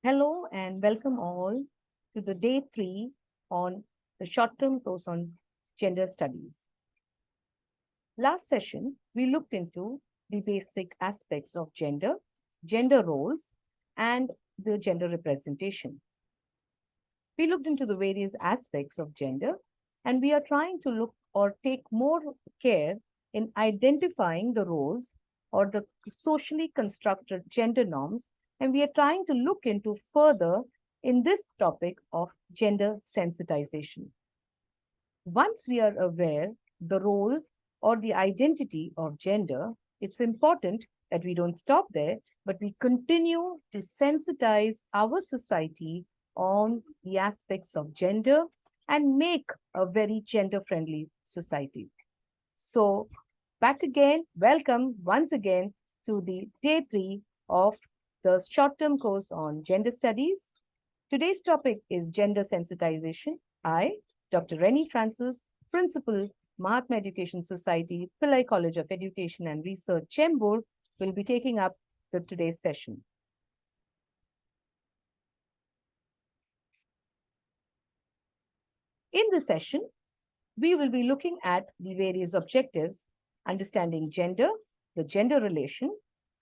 Hello and welcome all to the day 3 on the short-term course on gender studies. Last session, we looked into the basic aspects of gender, gender roles, and the gender representation. We looked into the various aspects of gender, and we are trying to look or take more care in identifying the roles or the socially constructed gender norms, and we are trying to look into further in this topic of gender sensitization. Once we are aware the role or the identity of gender, it's important that we don't stop there, but we continue to sensitize our society on the aspects of gender and make a very gender friendly society. So, back again, welcome once again to the day 3 of the short term course on gender studies. Today's topic is gender sensitization. I, Dr. Reni Francis, Principal, Mahatma Education Society, Pillai College of Education and Research, Chembur, will be taking up today's session. In this session, we will be looking at the various objectives, understanding gender, the gender relation,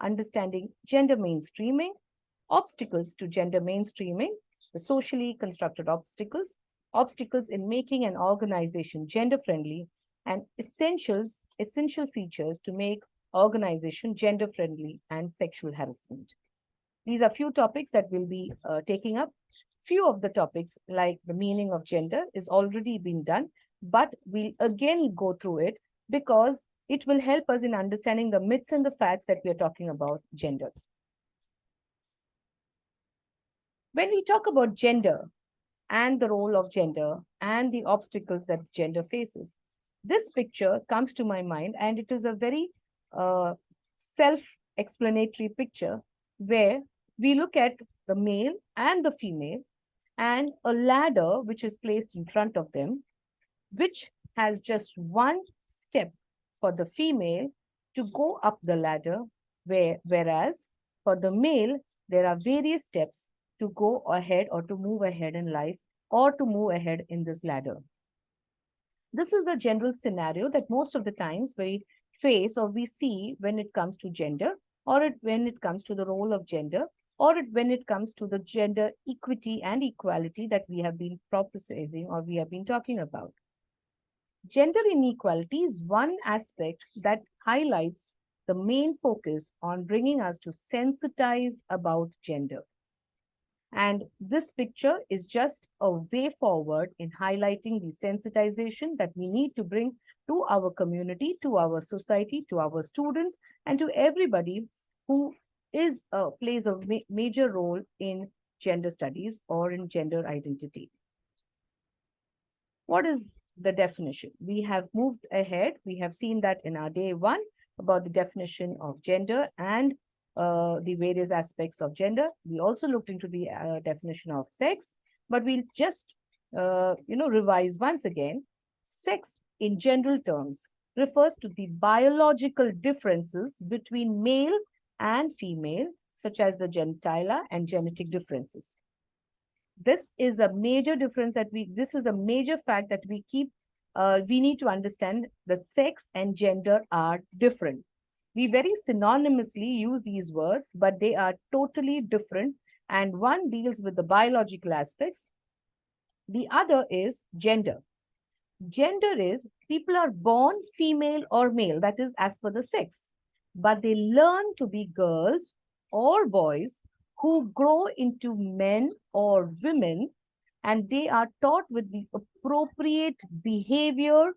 understanding gender mainstreaming, obstacles to gender mainstreaming, the socially constructed obstacles, obstacles in making an organization gender friendly, and essential features to make organization gender friendly and sexual harassment. These are few topics that we'll be taking up. Few of the topics, like the meaning of gender, is already been done, but we'll again go through it because it will help us in understanding the myths and the facts that we are talking about gender. When we talk about gender and the role of gender and the obstacles that gender faces, this picture comes to my mind, and it is a very self-explanatory picture where we look at the male and the female and a ladder which is placed in front of them, which has just one step for the female to go up the ladder, whereas for the male, there are various steps to go ahead or to move ahead in life or to move ahead in this ladder. This is a general scenario that most of the times we face or we see when it comes to gender, or when it comes to the role of gender, or when it comes to the gender equity and equality that we have been proposing or we have been talking about. Gender inequality is one aspect that highlights the main focus on bringing us to sensitize about gender. And this picture is just a way forward in highlighting the sensitization that we need to bring to our community, to our society, to our students, and to everybody who plays a major role in gender studies or in gender identity. What is the definition? We have moved ahead. We have seen that in our day 1 about the definition of gender and the various aspects of gender. We also looked into the definition of sex, but we'll just, revise once again. Sex in general terms refers to the biological differences between male and female, such as the genitalia and genetic differences. This is a major difference this is a major fact that we need to understand that sex and gender are different. We very synonymously use these words, but they are totally different. And one deals with the biological aspects. The other is gender. Gender is people are born female or male, that is as per the sex, but they learn to be girls or boys who grow into men or women, and they are taught with the appropriate behavior,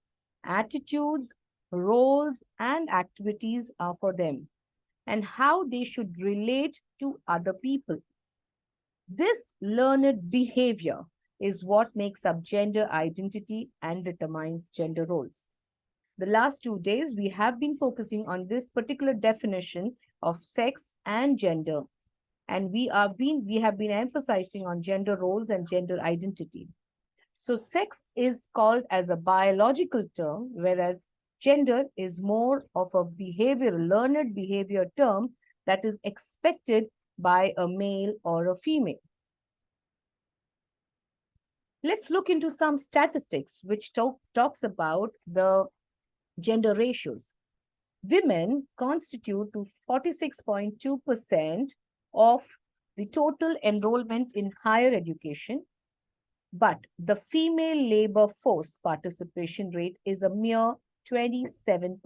attitudes, roles, and activities are for them, and how they should relate to other people. This learned behavior is what makes up gender identity and determines gender roles. The last 2 days, we have been focusing on this particular definition of sex and gender. And we have been emphasizing on gender roles and gender identity. So sex is called as a biological term, whereas gender is more of a learned behavior term that is expected by a male or a female. Let's look into some statistics which talks about the gender ratios. Women constitute to 46.2% of the total enrollment in higher education, but the female labor force participation rate is a mere 27%.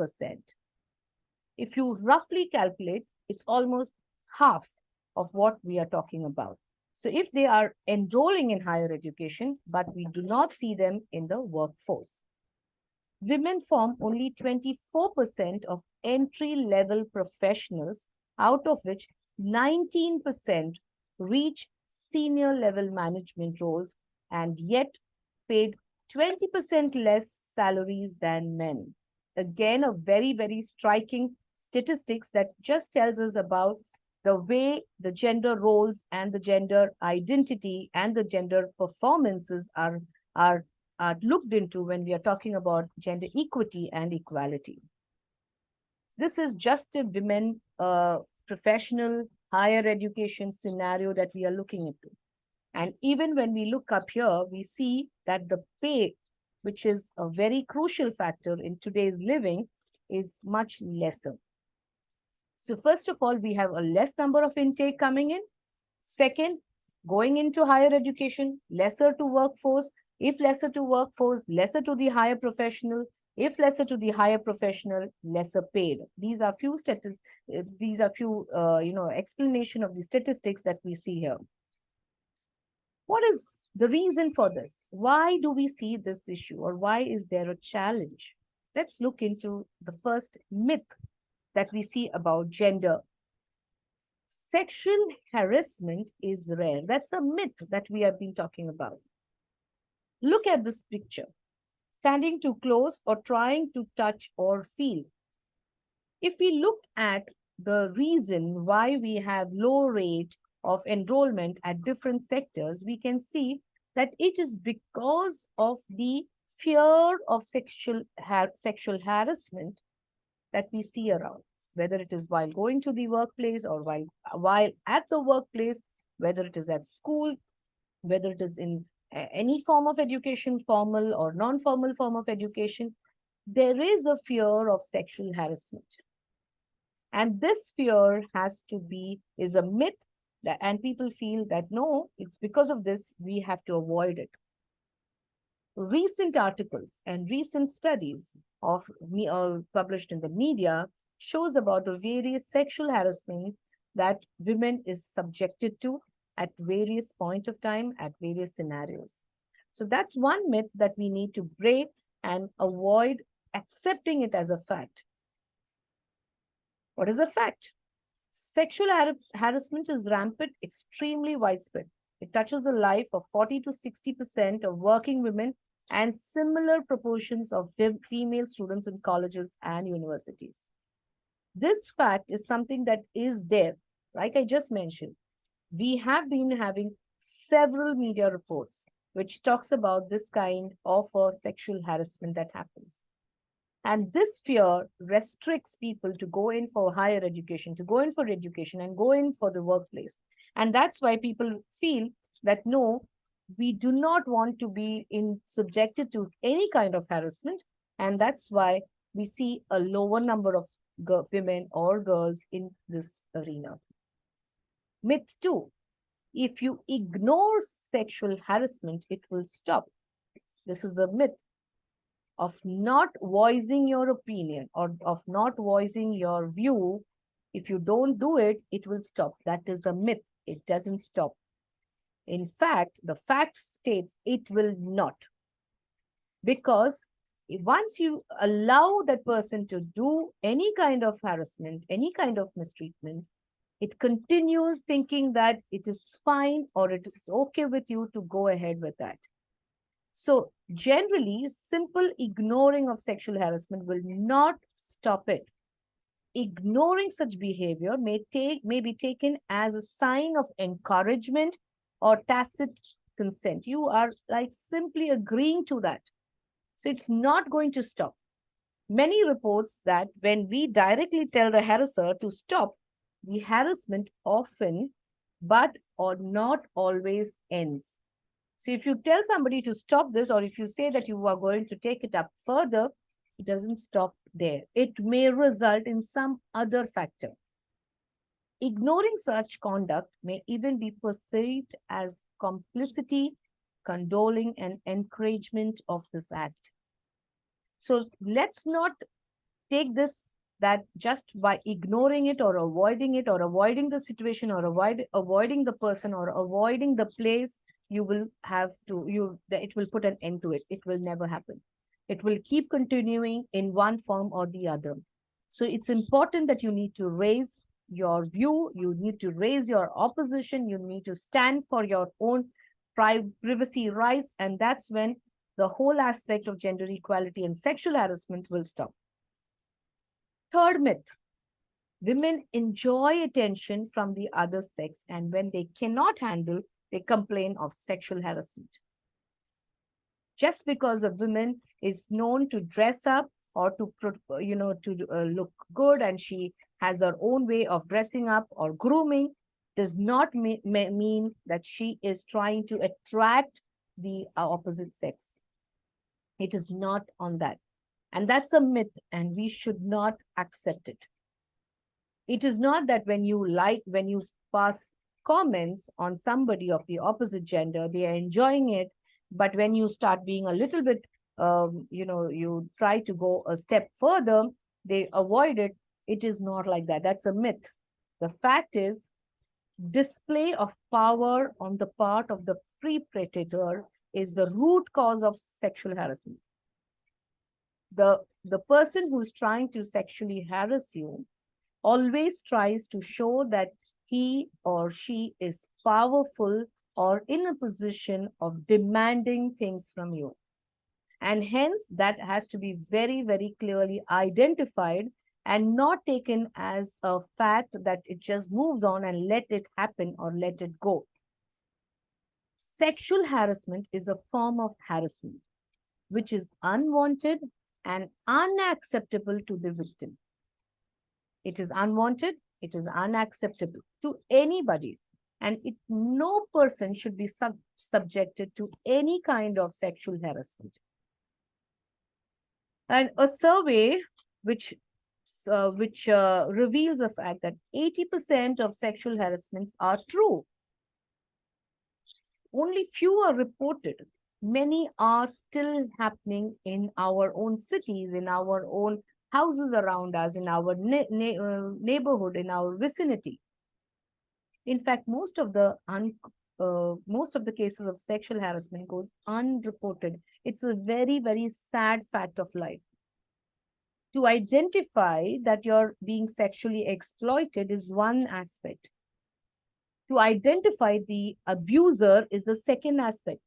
If you roughly calculate, it's almost half of what we are talking about. So if they are enrolling in higher education, but we do not see them in the workforce. Women form only 24% of entry-level professionals, out of which 19% reach senior level management roles and yet paid 20% less salaries than men. Again, a very, very striking statistics that just tells us about the way the gender roles and the gender identity and the gender performances are looked into when we are talking about gender equity and equality. This is just a women professional higher education scenario that we are looking into. And even when we look up here, we see that the pay, which is a very crucial factor in today's living, is much lesser. So first of all, we have a less number of intake coming in. Second, going into higher education, lesser to workforce. If lesser to workforce, lesser to the higher professional. If lesser to the higher professional, lesser paid. These are few explanation of the statistics that we see here. What is the reason for this? Why do we see this issue, or why is there a challenge? Let's look into the first myth that we see about gender. Sexual harassment is rare. That's a myth that we have been talking about. Look at this picture. Standing too close or trying to touch or feel. If we look at the reason why we have low rate of enrollment at different sectors, we can see that it is because of the fear of sexual harassment that we see around, whether it is while going to the workplace or while at the workplace, whether it is at school, whether it is in any form of education, formal or non-formal form of education, there is a fear of sexual harassment. And this fear is a myth, and people feel that no, it's because of this, we have to avoid it. Recent articles and recent studies published in the media shows about the various sexual harassment that women is subjected to at various point of time, at various scenarios. So that's one myth that we need to break and avoid accepting it as a fact. What is a fact? Sexual harassment is rampant, extremely widespread. It touches the life of 40 to 60% of working women and similar proportions of female students in colleges and universities. This fact is something that is there. Like I just mentioned, we have been having several media reports which talks about this kind of sexual harassment that happens. And this fear restricts people to go in for higher education, to go in for education and go in for the workplace. And that's why people feel that no, we do not want to be subjected to any kind of harassment. And that's why we see a lower number of women or girls in this arena. Myth 2. If you ignore sexual harassment, it will stop. This is a myth of not voicing your opinion or of not voicing your view. If you don't do it, it will stop. That is a myth. It doesn't stop. In fact, the fact states it will not. Because once you allow that person to do any kind of harassment, any kind of mistreatment, it continues thinking that it is fine or it is okay with you to go ahead with that. So generally, simple ignoring of sexual harassment will not stop it. Ignoring such behavior may be taken as a sign of encouragement or tacit consent. You are like simply agreeing to that. So it's not going to stop. Many reports that when we directly tell the harasser to stop, the harassment often, but or not always ends. So if you tell somebody to stop this, or if you say that you are going to take it up further, it doesn't stop there. It may result in some other factor. Ignoring such conduct may even be perceived as complicity, condoling, and encouragement of this act. So let's not take this that just by ignoring it or avoiding the situation or avoiding the person or avoiding the place, you will have to, it will put an end to it. It will never happen. It will keep continuing in one form or the other. So it's important that you need to raise your view, you need to raise your opposition, you need to stand for your own privacy rights, and that's when the whole aspect of gender equality and sexual harassment will stop. Third myth: women enjoy attention from the other sex, and when they cannot handle, they complain of sexual harassment. Just because a woman is known to dress up or to, look good, and she has her own way of dressing up or grooming, does not mean that she is trying to attract the opposite sex. It is not on that. And that's a myth, and we should not accept it. It is not that when you pass comments on somebody of the opposite gender, they are enjoying it. But when you start being a little bit, you try to go a step further, they avoid it. It is not like that. That's a myth. The fact is, display of power on the part of the perpetrator is the root cause of sexual harassment. The person who's trying to sexually harass you always tries to show that he or she is powerful or in a position of demanding things from you. And hence, that has to be very, very clearly identified and not taken as a fact that it just moves on and let it happen or let it go. Sexual harassment is a form of harassment which is unwanted and unacceptable to the victim. It is unwanted, it is unacceptable to anybody, and no person should be subjected to any kind of sexual harassment. And a survey which reveals the fact that 80% of sexual harassments are true. Only few are reported. Many are still happening in our own cities, in our own houses around us, in our neighborhood, in our vicinity. In fact, most of the cases of sexual harassment goes unreported. It's a very, very sad fact of life. To identify that you're being sexually exploited is one aspect. To identify the abuser is the second aspect.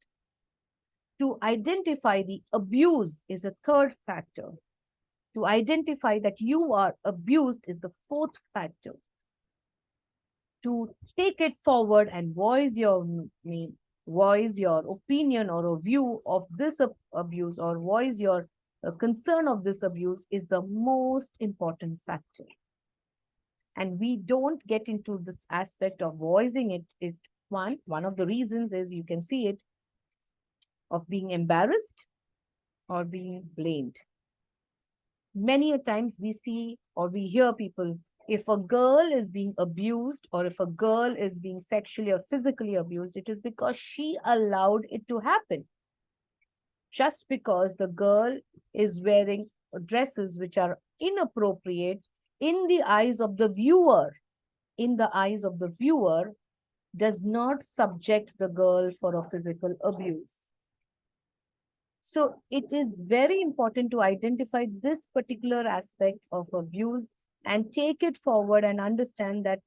To identify the abuse is a third factor. To identify that you are abused is the fourth factor. To take it forward and voice your opinion or a view of this abuse, or voice your concern of this abuse, is the most important factor. And we don't get into this aspect of voicing it. One of the reasons is, you can see it, of being embarrassed or being blamed. Many a times we see or we hear people, if a girl is being abused or if a girl is being sexually or physically abused, it is because she allowed it to happen. Just because the girl is wearing dresses which are inappropriate in the eyes of the viewer, does not subject the girl for a physical abuse. So it is very important to identify this particular aspect of abuse and take it forward and understand that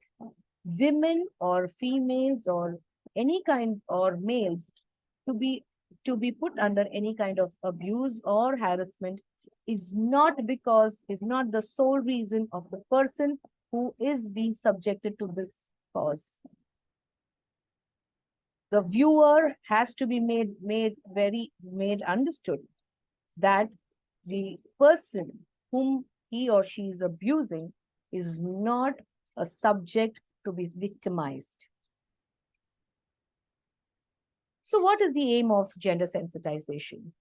women or females or any kind, or males, to be put under any kind of abuse or harassment is not the sole reason of the person who is being subjected to this cause. The viewer has to be made understood that the person whom he or she is abusing is not a subject to be victimized. So what is the aim of gender sensitization?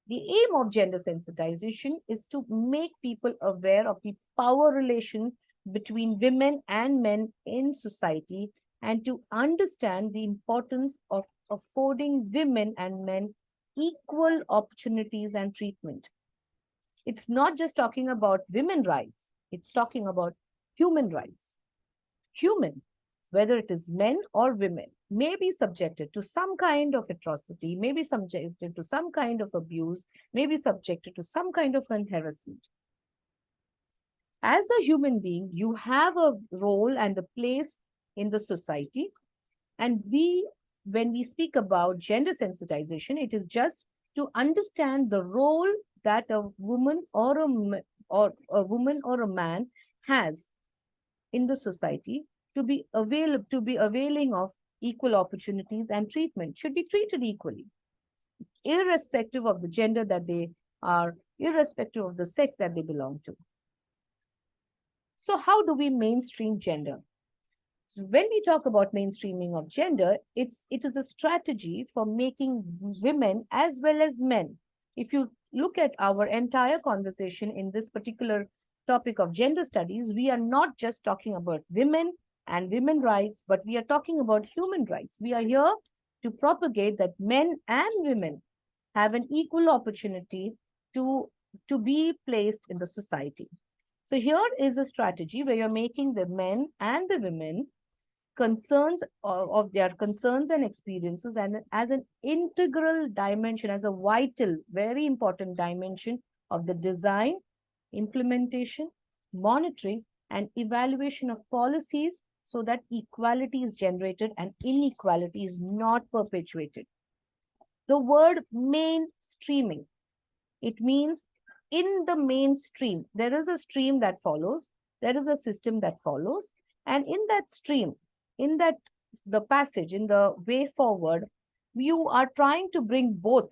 The aim of gender sensitization is to make people aware of the power relation between women and men in society, and to understand the importance of affording women and men equal opportunities and treatment. It's not just talking about women rights, it's talking about human rights. Human, whether it is men or women, may be subjected to some kind of atrocity, may be subjected to some kind of abuse, may be subjected to some kind of harassment. As a human being, you have a role and a place in the society. And when we speak about gender sensitization, it is just to understand the role that a woman or a man has in the society, to be availing of equal opportunities and treatment, should be treated equally, irrespective of the gender that they are, irrespective of the sex that they belong to. So how do we mainstream gender? So when we talk about mainstreaming of gender, it is a strategy for making women as well as men. If you look at our entire conversation in this particular topic of gender studies, we are not just talking about women and women rights, but we are talking about human rights. We are here to propagate that men and women have an equal opportunity to, to be placed in the society. So here is a strategy where you're making the men and the women concerns of their concerns and experiences, and as an integral dimension, as a vital, very important dimension of the design, implementation, monitoring, and evaluation of policies, so that equality is generated and inequality is not perpetuated. The word mainstreaming, it means in the mainstream. There is a stream that follows, there is a system that follows, and in that stream, in that the passage, in the way forward, you are trying to bring both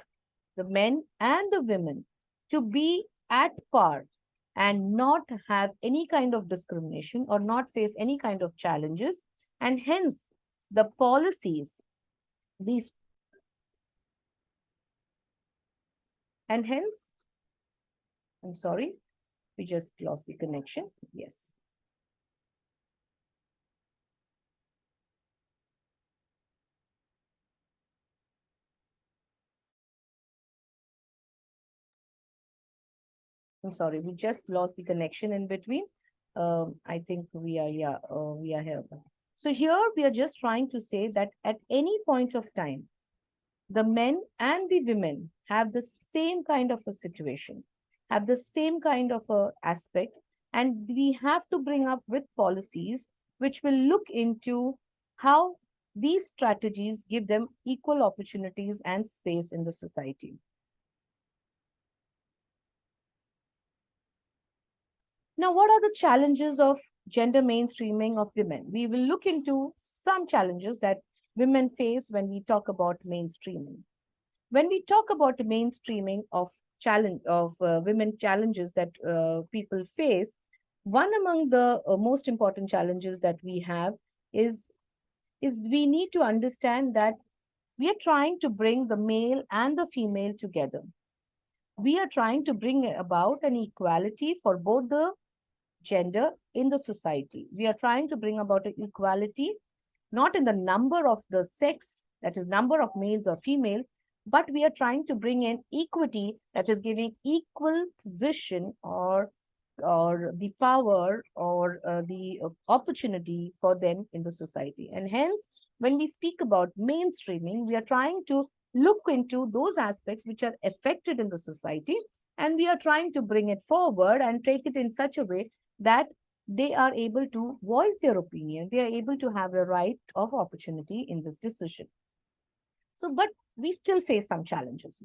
the men and the women to be at par and not have any kind of discrimination or not face any kind of challenges. And hence, the policies, these, and hence, I'm sorry, we just lost the connection. Yes. I'm sorry, we just lost the connection in between. I think we are, yeah, we are here. So here we are just trying to say that at any point of time, the men and the women have the same kind of a situation, have the same kind of a aspect, and we have to bring up with policies which will look into how these strategies give them equal opportunities and space in the society. Now, what are the challenges of gender mainstreaming of women? We will look into some challenges that women face when we talk about mainstreaming. When we talk about the mainstreaming of women challenges that people face, one among the most important challenges that we have is we need to understand that we are trying to bring the male and the female together. We are trying to bring about an equality for both the gender in the society. We are trying to bring about an equality, not in the number of the sex, that is number of males or female, but we are trying to bring in equity, that is giving equal position or the power or the opportunity for them in the society. And hence, when we speak about mainstreaming, we are trying to look into those aspects which are affected in the society, and we are trying to bring it forward and take it in such a way that they are able to voice their opinion, they are able to have a right of opportunity in this decision. So, but we still face some challenges.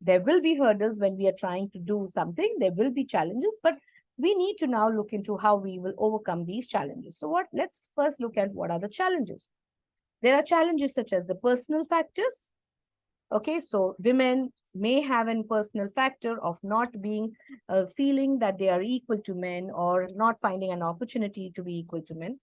There will be hurdles when we are trying to do something, there will be challenges, but we need to now look into how we will overcome these challenges. So let's first look at what are the challenges. There are challenges such as the personal factors. Okay, so women may have a personal factor of not being feeling that they are equal to men or not finding an opportunity to be equal to men.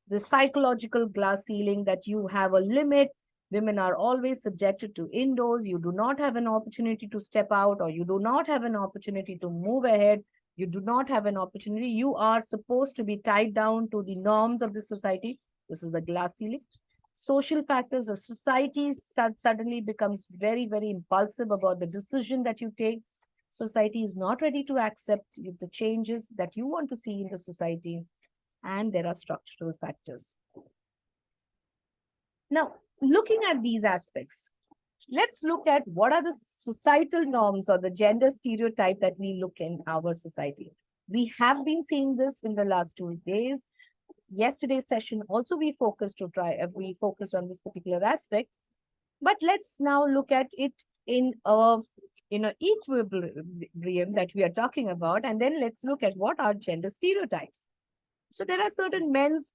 The psychological glass ceiling, that you have a limit, Women are always subjected to indoors. You do not have an opportunity to step out, or you do not have an opportunity to move ahead. You do not have an opportunity. You are supposed to be tied down to the norms of the society. This is the glass ceiling. Social factors, the society suddenly becomes very, very impulsive about the decision that you take. Society is not ready to accept the changes that you want to see in the society. And there are structural factors. Now, looking at these aspects, let's look at what are the societal norms or the gender stereotype that we look in our society. We have been seeing this in the last 2 days. Yesterday's session also we focused on this particular aspect. But let's now look at it in a equilibrium that we are talking about, and then let's look at what are gender stereotypes. So there are certain men's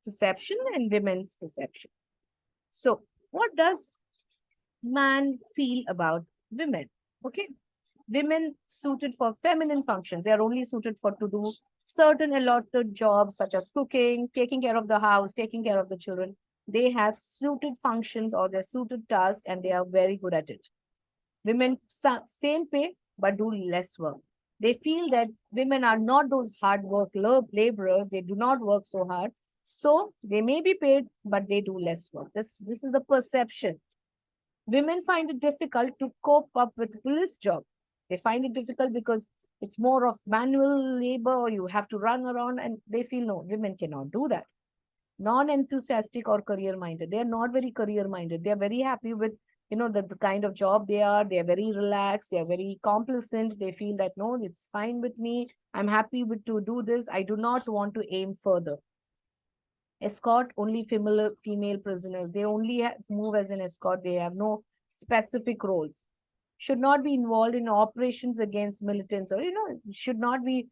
perception and women's perception. So what does man feel about women? Okay. Women suited for feminine functions. They are only suited for to do certain allotted jobs such as cooking, taking care of the house, taking care of the children. They have suited functions or their suited tasks, and they are very good at it. Women, same pay, but do less work. They feel that women are not those hard work laborers. They do not work so hard. So they may be paid, but they do less work. This is the perception. Women find it difficult to cope up with police job. They find it difficult because it's more of manual labor. You have to run around, and they feel no, women cannot do that. Non-enthusiastic or career-minded. They are not very career-minded. They are very happy with the kind of job they are. They are very relaxed. They are very complacent. They feel that no, it's fine with me. I'm happy to do this. I do not want to aim further. Escort only female prisoners. They only move as an escort. They have no specific roles. Should not be involved in operations against militants, or should not be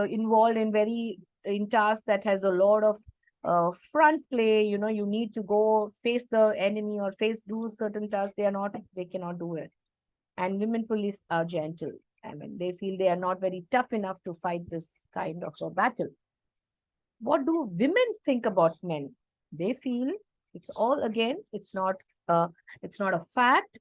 involved in tasks that has a lot of front play. You need to go face the enemy or do certain tasks. They cannot do it. And women police are gentle. I mean, they feel they are not very tough enough to fight this kind of a battle. What do women think about men? They feel it's all, again, it's not a fact.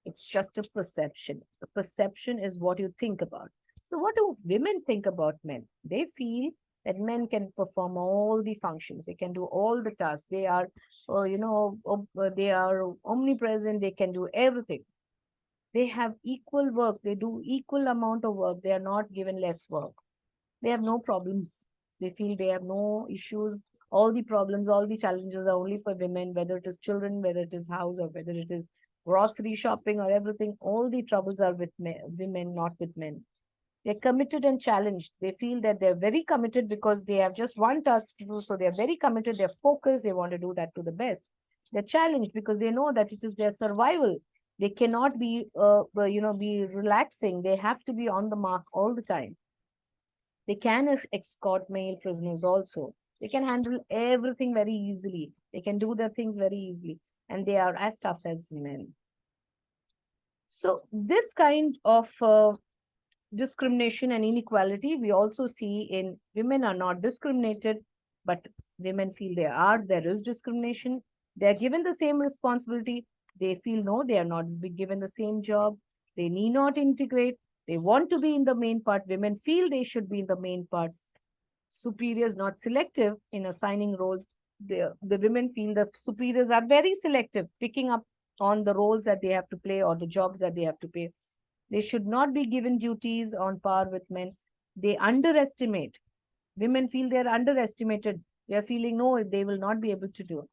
It's just a perception. The perception is what you think about. So what do women think about men? They feel that men can perform all the functions. They can do all the tasks. They are, they are omnipresent. They can do everything. They have equal work. They do equal amount of work. They are not given less work. They have no problems. They feel they have no issues. All the problems, all the challenges are only for women, whether it is children, whether it is house, or whether it is grocery shopping or everything. All the troubles are with women, not with men. They're committed and challenged. They feel that they're very committed because they have just one task to do. So they're very committed. They're focused. They want to do that to the best. They're challenged because they know that it is their survival. They cannot be relaxing. They have to be on the mark all the time. They can escort male prisoners also. They can handle everything very easily. They can do their things very easily. And they are as tough as men. So this kind of discrimination and inequality we also see in women are not discriminated, but women feel there is discrimination. They are given the same responsibility. They feel no, they are not given the same job. They need not integrate. They want to be in the main part. Women feel they should be in the main part. Superiors not selective in assigning roles. The women feel the superiors are very selective, picking up on the roles that they have to play or the jobs that they have to play. They should not be given duties on par with men. They underestimate. Women feel they're underestimated. They're feeling no, they will not be able to do.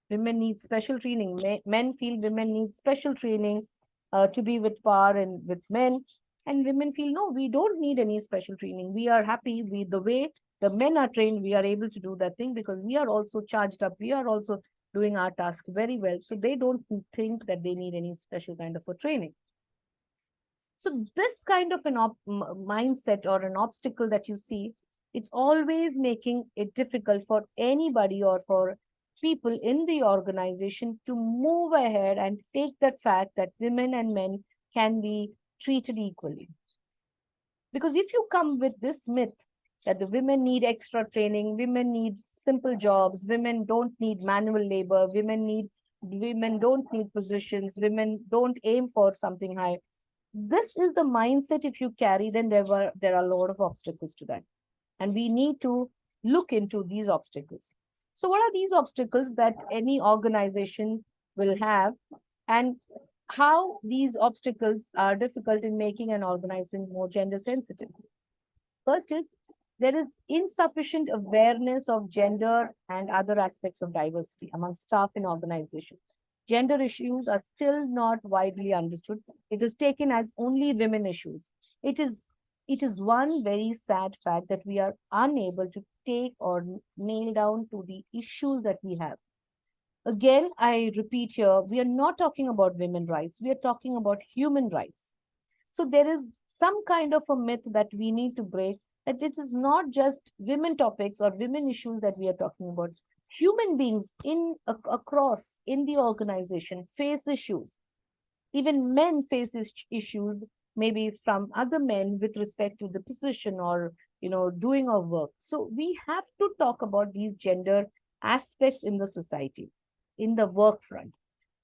Women need special training. Men feel women need special training to be with par and with men. And women feel no, we don't need any special training. We are happy with the way the men are trained. We are able to do that thing because we are also charged up. We are also doing our task very well. So they don't think that they need any special kind of a training. So this kind of an mindset or an obstacle that you see, it's always making it difficult for anybody or for people in the organization to move ahead and take that fact that women and men can be treated equally. Because if you come with this myth that the women need extra training, women need simple jobs, women don't need manual labor, women need women don't need positions, women don't aim for something high. This is the mindset. If you carry, then there are a lot of obstacles to that, and we need to look into these obstacles. So what are these obstacles that any organization will have, and how these obstacles are difficult in making an organization more gender sensitive? First is, there is insufficient awareness of gender and other aspects of diversity among staff in organization. Gender issues are still not widely understood. It is taken as only women issues. It is it is one very sad fact that we are unable to take or nail down to the issues that we have. Again, I repeat here, we are not talking about women rights. We are talking about human rights. So there is some kind of a myth that we need to break, that it is not just women topics or women issues that we are talking about. Human beings across in the organization face issues. Even men face issues, maybe from other men with respect to the position or doing of work. So we have to talk about these gender aspects in the society, in the work front.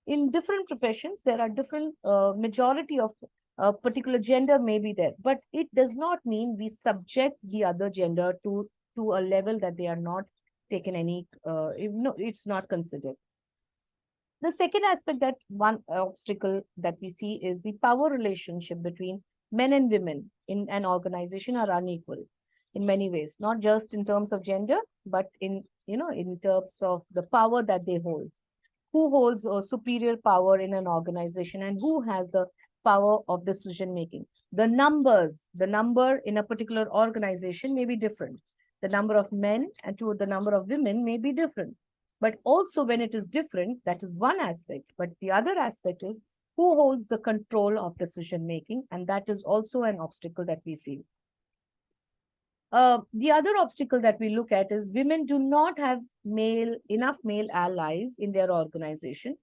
In different professions there are different majority of a particular gender may be there, but it does not mean we subject the other gender to a level that they are not taken any no, it's not considered. The second aspect, that one obstacle that we see, is the power relationship between men and women in an organization are unequal in many ways, not just in terms of gender, but in terms of the power that they hold. Who holds a superior power in an organization and who has the power of decision making? The number in a particular organization may be different. The number of men and to the number of women may be different. But also, when it is different, that is one aspect. But the other aspect is who holds the control of decision making, and that is also an obstacle that we see. The other obstacle that we look at is women do not have enough male allies in their organization.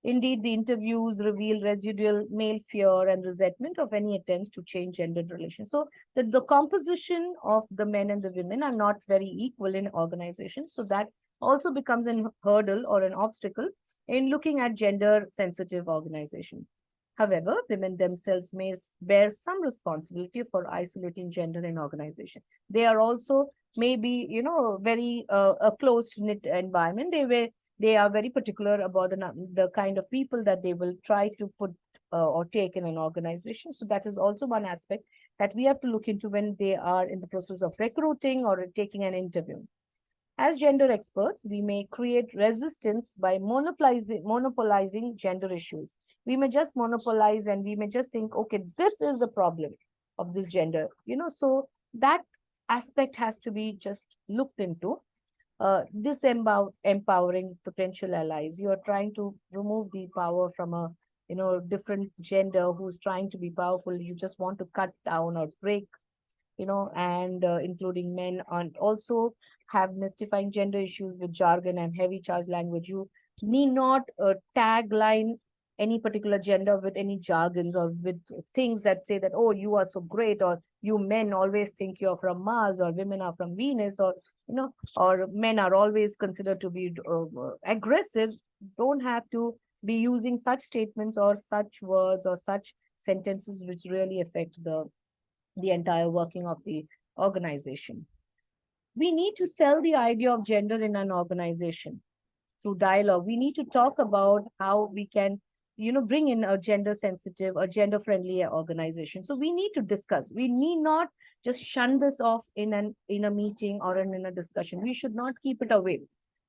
Indeed, the interviews reveal residual male fear and resentment of any attempts to change gendered relations. So the composition of the men and the women are not very equal in organizations. So that also becomes a hurdle or an obstacle in looking at gender sensitive organization. However, women themselves may bear some responsibility for isolating gender in organization. They are also maybe, very a closed knit environment. They are very particular about the kind of people that they will try to put or take in an organization. So that is also one aspect that we have to look into when they are in the process of recruiting or taking an interview. As gender experts, we may create resistance by monopolizing gender issues. We may just monopolize and we may just think, okay, this is the problem of this gender. So that aspect has to be just looked into. Empowering potential allies. You are trying to remove the power from a different gender who's trying to be powerful. You just want to cut down or break, and including men, and also have mystifying gender issues with jargon and heavy charge language. You need not tagline any particular gender with any jargons or with things that say that, oh, you are so great, or you men always think you're from Mars, or women are from Venus, or men are always considered to be aggressive. Don't have to be using such statements or such words or such sentences which really affect the entire working of the organization. We need to sell the idea of gender in an organization through dialogue. We need to talk about how we can, bring in a gender sensitive, a gender friendly organization. So we need to discuss. We need not just shun this off in a meeting or in a discussion. We should not keep it away.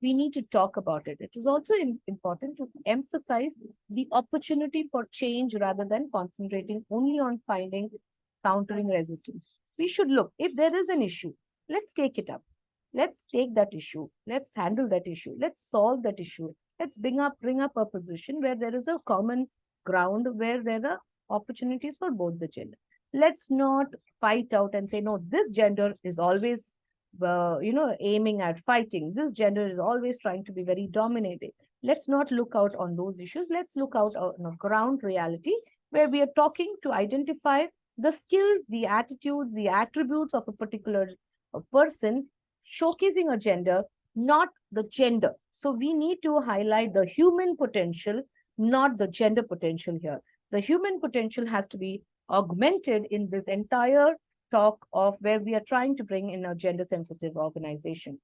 We need to talk about it. It is also important to emphasize the opportunity for change rather than concentrating only on finding countering resistance. We should look, if there is an issue, let's take it up. Let's take that issue. Let's handle that issue. Let's solve that issue. Let's bring up a position where there is a common ground, where there are opportunities for both the gender. Let's not fight out and say, no, this gender is always, aiming at fighting. This gender is always trying to be very dominating. Let's not look out on those issues. Let's look out on a ground reality where we are talking to identify the skills, the attitudes, the attributes of a particular person, showcasing a gender not the gender. So we need to highlight the human potential, not the gender potential here. The human potential has to be augmented in this entire talk of where we are trying to bring in a gender sensitive organization.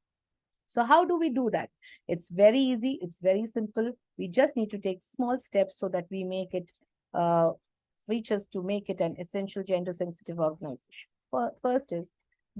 So how do we do that? It's very easy. It's very simple. We just need to take small steps so that we make it, uh, reach us to make it an essential gender sensitive organization. First is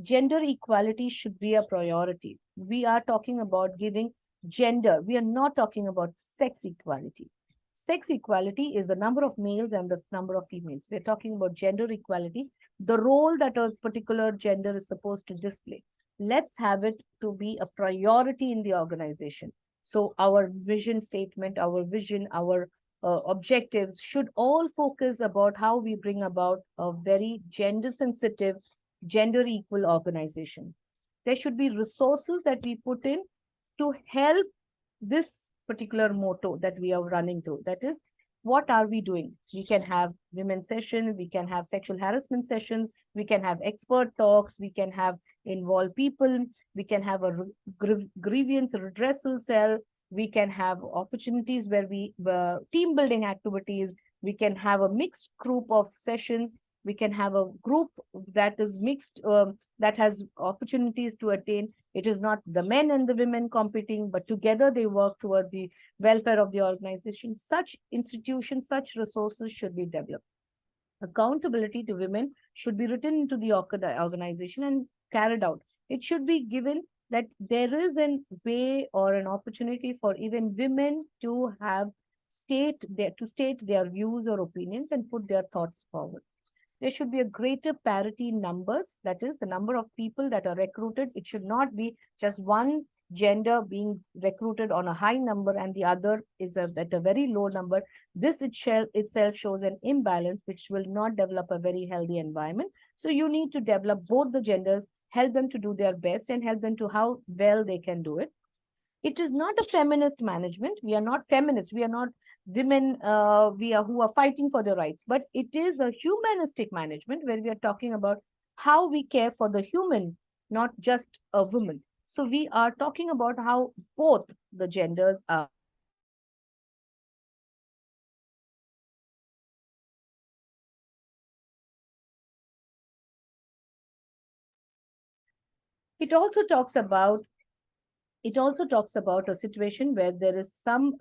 gender equality should be a priority. We are talking about giving gender. We are not talking about sex equality. Sex equality is the number of males and the number of females. We're talking about gender equality, the role that a particular gender is supposed to display. Let's have it to be a priority in the organization. So our vision statement, our vision, our objectives should all focus about how we bring about a very gender sensitive, gender equal organization. There should be resources that we put in to help this particular motto that we are running to. That is, what are we doing? We can have women's sessions, we can have sexual harassment sessions, we can have expert talks, we can have involve people, we can have a grievance redressal cell, we can have opportunities where we team building activities, we can have a mixed group of sessions, we can have a group that is mixed, that has opportunities to attain. It is not the men and the women competing, but together they work towards the welfare of the organization. Such institutions, such resources should be developed. Accountability to women should be written into the organization and carried out. It should be given that there is a way or an opportunity for even women to have state their views or opinions and put their thoughts forward. There should be a greater parity in numbers. That is, the number of people that are recruited. It should not be just one gender being recruited on a high number and the other is at a very low number. This itself shows an imbalance which will not develop a very healthy environment. So you need to develop both the genders, help them to do their best and help them to how well they can do it. It is not a feminist management. We are not feminists. We are not women we are who are fighting for their rights. But it is a humanistic management where we are talking about how we care for the human, not just a woman. So we are talking about how both the genders are. It also talks about it also talks about a situation where there is some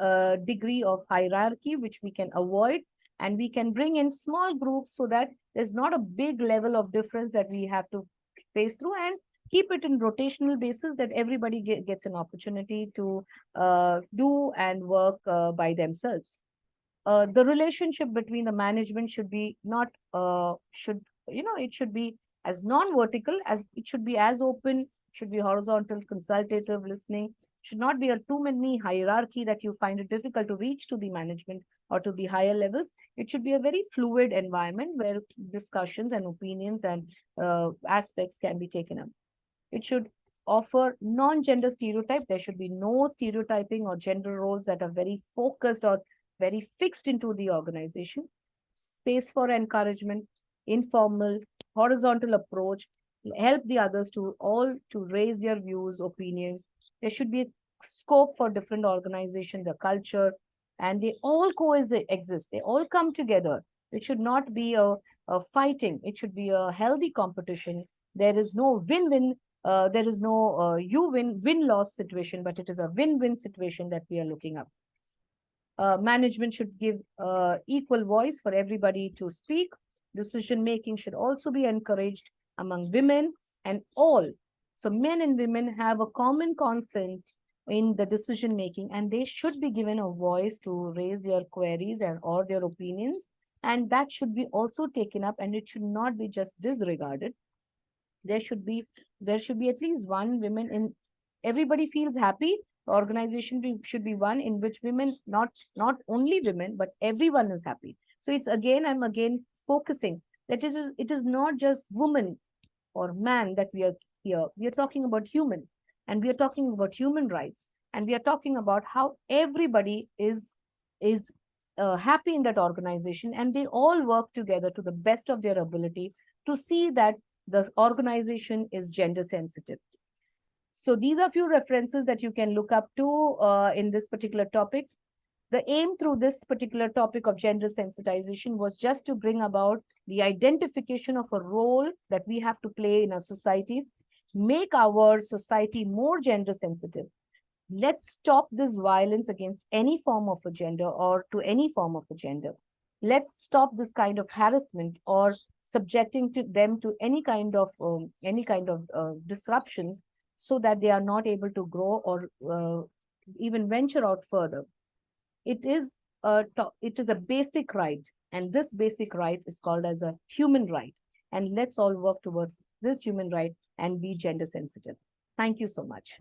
degree of hierarchy which we can avoid and we can bring in small groups so that there's not a big level of difference that we have to face through, and keep it in rotational basis that everybody gets an opportunity to do and work by themselves. The relationship between the management should be not should it should be as non-vertical as it should be, as open, should be horizontal, consultative, listening. Should not be a too many hierarchy that you find it difficult to reach to the management or to the higher levels. It should be a very fluid environment where discussions and opinions and aspects can be taken up. It should offer non-gender stereotype. There should be no stereotyping or gender roles that are very focused or very fixed into the organization. Space for encouragement, informal, horizontal approach, help the others to all to raise their views, opinions. There should be a scope for different organizations, the culture, and they all coexist. They all come together. It should not be a fighting. It should be a healthy competition. There is no win-win. There is no you win-loss situation, but it is a win-win situation that we are looking up. Management should give equal voice for everybody to speak. Decision making should also be encouraged among women and all. So men and women have a common consent in the decision making, and they should be given a voice to raise their queries and or their opinions, and that should be also taken up, and it should not be just disregarded. there should be there should be at least one woman in. Everybody feels happy. Should be one in which women, not only women but everyone is happy. So I'm again focusing that it is not just woman or man that we are here. We are talking about human, and we are talking about human rights, and we are talking about how everybody is happy in that organization, and they all work together to the best of their ability to see that the organization is gender sensitive. So these are few references that you can look up to in this particular topic. The aim through this particular topic of gender sensitization was just to bring about the identification of a role that we have to play in a society, make our society more gender sensitive. Let's stop this violence against any form of a gender or to any form of a gender. Let's stop this kind of harassment or subjecting to them to any kind of disruptions, so that they are not able to grow or even venture out further. It is a basic right, and this basic right is called as a human right. And let's all work towards this human right and be gender sensitive. Thank you so much.